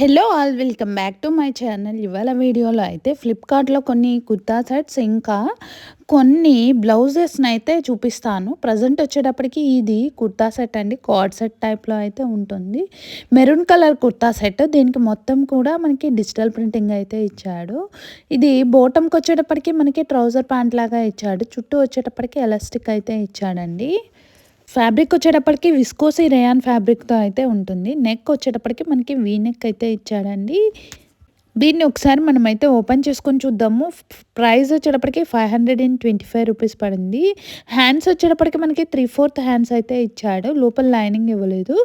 Hello all welcome back to my channel. ఇవాళ వీడియోలో అయితే ఫ్లిప్కార్ట్లో కొన్ని కుర్తా సెట్స్ ఇంకా కొన్ని బ్లౌజెస్ని అయితే చూపిస్తాను. ప్రజెంట్ వచ్చేటప్పటికి ఇది కుర్తా సెట్ అండి, కార్డ్ సెట్ టైప్లో అయితే ఉంటుంది. మెరూన్ కలర్ కుర్తా సెట్, దీనికి మొత్తం కూడా మనకి డిజిటల్ ప్రింటింగ్ అయితే ఇచ్చాడు. ఇది బోటంకి వచ్చేటప్పటికి మనకి ట్రౌజర్ ప్యాంట్ లాగా ఇచ్చాడు, చుట్టూ వచ్చేటప్పటికి ఎలాస్టిక్ అయితే ఇచ్చాడండి. ఫ్యాబ్రిక్ వచ్చేటప్పటికి విస్కోసి రేయాన్ ఫ్యాబ్రిక్తో అయితే ఉంటుంది. నెక్ వచ్చేటప్పటికి మనకి వీ నెక్ అయితే ఇచ్చాడండి. దీన్ని ఒకసారి మనమైతే ఓపెన్ చేసుకొని చూద్దాము. ప్రైస్ వచ్చేటప్పటికి 525 రూపీస్ పడింది. హ్యాండ్స్ వచ్చేటప్పటికి మనకి 3/4 హ్యాండ్స్ అయితే ఇచ్చాడు, లోపల లైనింగ్ ఇవ్వలేదు.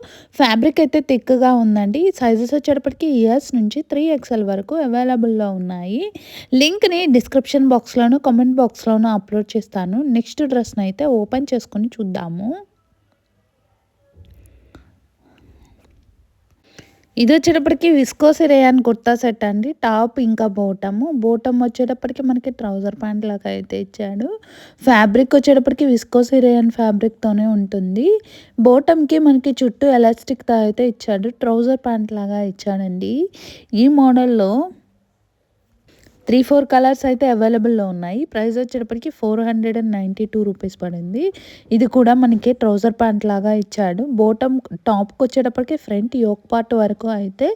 ఫ్యాబ్రిక్ అయితే థిక్గా ఉందండి. సైజెస్ వచ్చేటప్పటికి ఇయర్స్ నుంచి 3XL వరకు అవైలబుల్లో ఉన్నాయి. లింక్ని డిస్క్రిప్షన్ బాక్స్లోను కామెంట్ బాక్స్లోను అప్లోడ్ చేస్తాను. నెక్స్ట్ డ్రెస్ని అయితే ఓపెన్ చేసుకొని చూద్దాము. ఇది వచ్చేటప్పటికి విస్కోసి రేయాన్ కుర్తా సెట్ అండి. టాప్ ఇంకా బోటమ్ వచ్చేటప్పటికి మనకి ట్రౌజర్ ప్యాంట్ లాగా అయితే ఇచ్చాడు. ఫ్యాబ్రిక్ వచ్చేటప్పటికి విస్కోసి రేయాన్ ఫ్యాబ్రిక్తోనే ఉంటుంది. బోటమ్కి మనకి చుట్టూ ఎలాస్టిక్తో అయితే ఇచ్చాడు, ట్రౌజర్ ప్యాంట్ లాగా ఇచ్చాడండి. ఈ మోడల్లో 3-4 కలర్స్ అయితే అవైలబుల్లో ఉన్నాయి. ప్రైస్ వచ్చేటప్పటికి 492 రూపీస్ పడింది. ఇది కూడా మనకి ట్రౌజర్ ప్యాంట్ లాగా ఇచ్చాడు. బోటమ్ టాప్కి వచ్చేటప్పటికి ఫ్రంట్ యోక్ పార్ట్ వరకు అయితే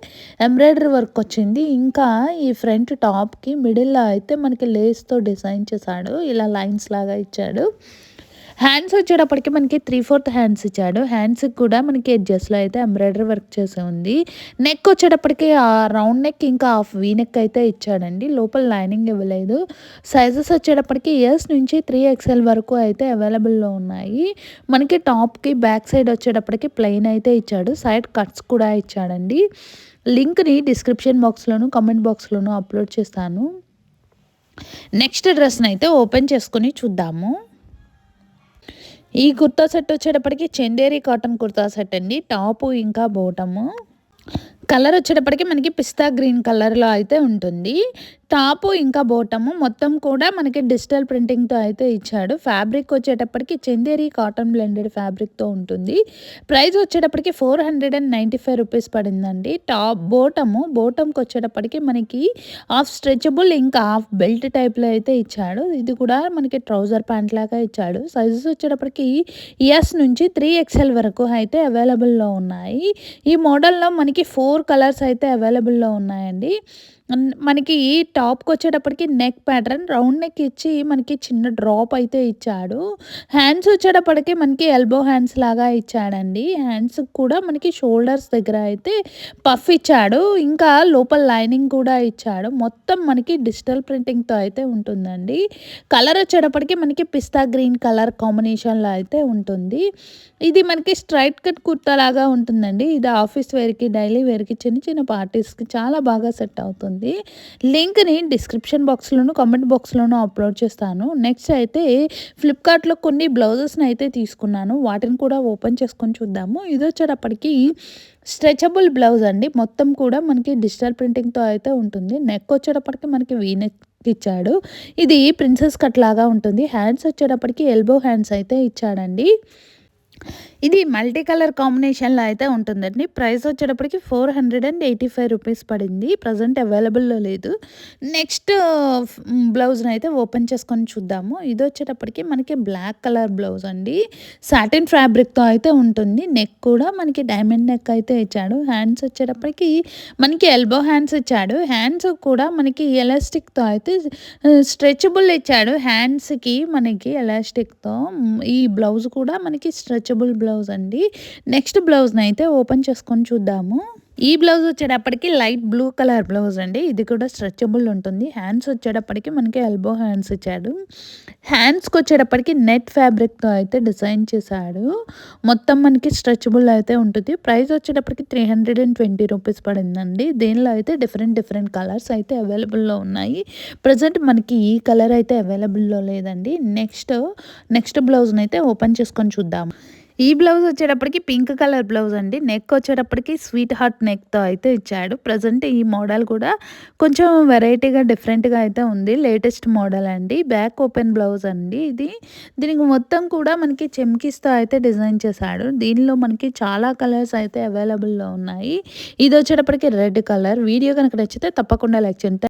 ఎంబ్రాయిడరీ వర్క్ వచ్చింది. ఇంకా ఈ ఫ్రంట్ టాప్కి మిడిల్లో అయితే మనకి లేస్తో డిజైన్ చేశాడు, ఇలా లైన్స్ లాగా ఇచ్చాడు. హ్యాండ్స్ వచ్చేటప్పటికి మనకి 3/4 హ్యాండ్స్ ఇచ్చాడు. హ్యాండ్స్కి కూడా మనకి ఎడ్జెస్లో అయితే ఎంబ్రాయిడరీ వర్క్ చేసి ఉంది. నెక్ వచ్చేటప్పటికి రౌండ్ నెక్ ఇంకా హాఫ్ వీ నెక్ అయితే ఇచ్చాడండి, లోపల లైనింగ్ ఇవ్వలేదు. సైజెస్ వచ్చేటప్పటికి ఇయర్స్ నుంచి 3XL వరకు అయితే అవైలబుల్లో ఉన్నాయి. మనకి టాప్కి బ్యాక్ సైడ్ వచ్చేటప్పటికి ప్లెయిన్ అయితే ఇచ్చాడు, సైడ్ కట్స్ కూడా ఇచ్చాడండి. లింక్ని డిస్క్రిప్షన్ బాక్స్లోను కామెంట్ బాక్స్లోను అప్లోడ్ చేస్తాను. నెక్స్ట్ డ్రెస్ని అయితే ఓపెన్ చేసుకొని చూద్దాము. ఈ కుర్తా సెట్ వచ్చేటప్పటికి చందేరి కాటన్ కుర్తా సెట్ అండి. టాపు ఇంకా బోటము కలర్ వచ్చేటప్పటికి మనకి పిస్తా గ్రీన్ కలర్లో అయితే ఉంటుంది. టాపు ఇంకా బోటము మొత్తం కూడా మనకి డిజిటల్ ప్రింటింగ్తో అయితే ఇచ్చాడు. ఫ్యాబ్రిక్ వచ్చేటప్పటికి చందేరి కాటన్ బ్లెండెడ్ ఫ్యాబ్రిక్తో ఉంటుంది. ప్రైస్ వచ్చేటప్పటికి 495 రూపీస్ పడిందండి. బోటంకి వచ్చేటప్పటికి మనకి హాఫ్ స్ట్రెచబుల్ ఇంకా హాఫ్ బెల్ట్ టైప్లో అయితే ఇచ్చాడు. ఇది కూడా మనకి ట్రౌజర్ ప్యాంట్ లాగా ఇచ్చాడు. సైజెస్ వచ్చేటప్పటికి ఇయర్స్ నుంచి 3XL వరకు అయితే అవైలబుల్లో ఉన్నాయి. ఈ మోడల్లో మనకి 4 కలర్స్ అయితే అవైలబుల్లో ఉన్నాయండి. మనకి ఈ టాప్కి వచ్చేటప్పటికి నెక్ ప్యాటర్న్ రౌండ్ నెక్ ఇచ్చి మనకి చిన్న డ్రాప్ అయితే ఇచ్చాడు. హ్యాండ్స్ వచ్చేటప్పటికి మనకి ఎల్బో హ్యాండ్స్ లాగా ఇచ్చాడండి. హ్యాండ్స్ కూడా మనకి షోల్డర్స్ దగ్గర అయితే పఫ్ ఇచ్చాడు, ఇంకా లోపల లైనింగ్ కూడా ఇచ్చాడు. మొత్తం మనకి డిజిటల్ ప్రింటింగ్తో అయితే ఉంటుందండి. కలర్ వచ్చేటప్పటికి మనకి పిస్తా గ్రీన్ కలర్ కాంబినేషన్లో అయితే ఉంటుంది. ఇది మనకి స్ట్రైట్ కట్ కుర్తా లాగా ఉంటుందండి. ఇది ఆఫీస్ వేర్కి, డైలీ వేర్కి, చిన్న చిన్న పార్టీస్కి చాలా బాగా సెట్ అవుతుంది. లింక్ని డిస్క్రిప్షన్ బాక్స్లోను కామెంట్ బాక్స్లోను అప్లోడ్ చేస్తాను. నెక్స్ట్ అయితే ఫ్లిప్కార్ట్లో కొన్ని బ్లౌజెస్ని అయితే తీసుకున్నాను, వాటిని కూడా ఓపెన్ చేసుకొని చూద్దాము. ఇది వచ్చేటప్పటికి స్ట్రెచబుల్ బ్లౌజ్ అండి. మొత్తం కూడా మనకి డిజిటల్ ప్రింటింగ్తో అయితే ఉంటుంది. నెక్ వచ్చేటప్పటికి మనకి వీ నెక్ ఇచ్చాడు. ఇది ప్రిన్సెస్ కట్ లాగా ఉంటుంది. హ్యాండ్స్ వచ్చేటప్పటికి ఎల్బో హ్యాండ్స్ అయితే ఇచ్చాడండి. ఇది మల్టీ కలర్ కాంబినేషన్లో అయితే ఉంటుందండి. ప్రైస్ వచ్చేటప్పటికి 485 రూపీస్ పడింది. ప్రజెంట్ అవైలబుల్లో లేదు. నెక్స్ట్ బ్లౌజ్ని అయితే ఓపెన్ చేసుకొని చూద్దాము. ఇది వచ్చేటప్పటికి మనకి బ్లాక్ కలర్ బ్లౌజ్ అండి. సాటిన్ ఫ్యాబ్రిక్తో అయితే ఉంటుంది. నెక్ కూడా మనకి డైమండ్ నెక్ అయితే ఇచ్చాడు. హ్యాండ్స్ వచ్చేటప్పటికి మనకి ఎల్బో హ్యాండ్స్ ఇచ్చాడు. హ్యాండ్స్ కూడా మనకి ఎలాస్టిక్తో అయితే స్ట్రెచబుల్ ఇచ్చాడు. హ్యాండ్స్కి మనకి ఎలాస్టిక్తో ఈ బ్లౌజ్ కూడా మనకి స్ట్రెచబుల్ బ్లౌజ్ అండి. నెక్స్ట్ బ్లౌజ్ని అయితే ఓపెన్ చేసుకొని చూద్దాము. ఈ బ్లౌజ్ వచ్చేటప్పటికి లైట్ బ్లూ కలర్ బ్లౌజ్ అండి. ఇది కూడా స్ట్రెచబుల్ ఉంటుంది. హ్యాండ్స్ వచ్చేటప్పటికి మనకి ఎల్బో హ్యాండ్స్ ఇచ్చాడు. హ్యాండ్స్కి వచ్చేటప్పటికి నెట్ ఫ్యాబ్రిక్తో అయితే డిజైన్ చేశాడు. మొత్తం మనకి స్ట్రెచబుల్ అయితే ఉంటుంది. ప్రైస్ వచ్చేటప్పటికి 320 రూపీస్ పడిందండి. దీనిలో అయితే డిఫరెంట్ కలర్స్ అయితే అవైలబుల్లో ఉన్నాయి. ప్రజెంట్ మనకి ఈ కలర్ అయితే అవైలబుల్లో లేదండి. నెక్స్ట్ బ్లౌజ్ని అయితే ఓపెన్ చేసుకొని చూద్దాం. ఈ బ్లౌజ్ వచ్చేటప్పటికి పింక్ కలర్ బ్లౌజ్ అండి. నెక్ వచ్చేటప్పటికి స్వీట్ హార్ట్ నెక్‌తో అయితే ఇచ్చాడు. ప్రెజెంట్ ఈ మోడల్ కూడా కొంచెం వెరైటీగా, డిఫరెంట్‌గా అయితే ఉంది. లేటెస్ట్ మోడల్ అండి. బ్యాక్ ఓపెన్ బ్లౌజ్ అండి ఇది. దీనికి మొత్తం కూడా మనకి చెమ్కీస్‌తో అయితే డిజైన్ చేశాడు. దీనిలో మనకి చాలా కలర్స్ అయితే అవైలబుల్‌లో ఉన్నాయి. ఇది వచ్చేటప్పటికి రెడ్ కలర్. వీడియో కనుక నచ్చితే తప్పకుండా లైక్ చేయండి.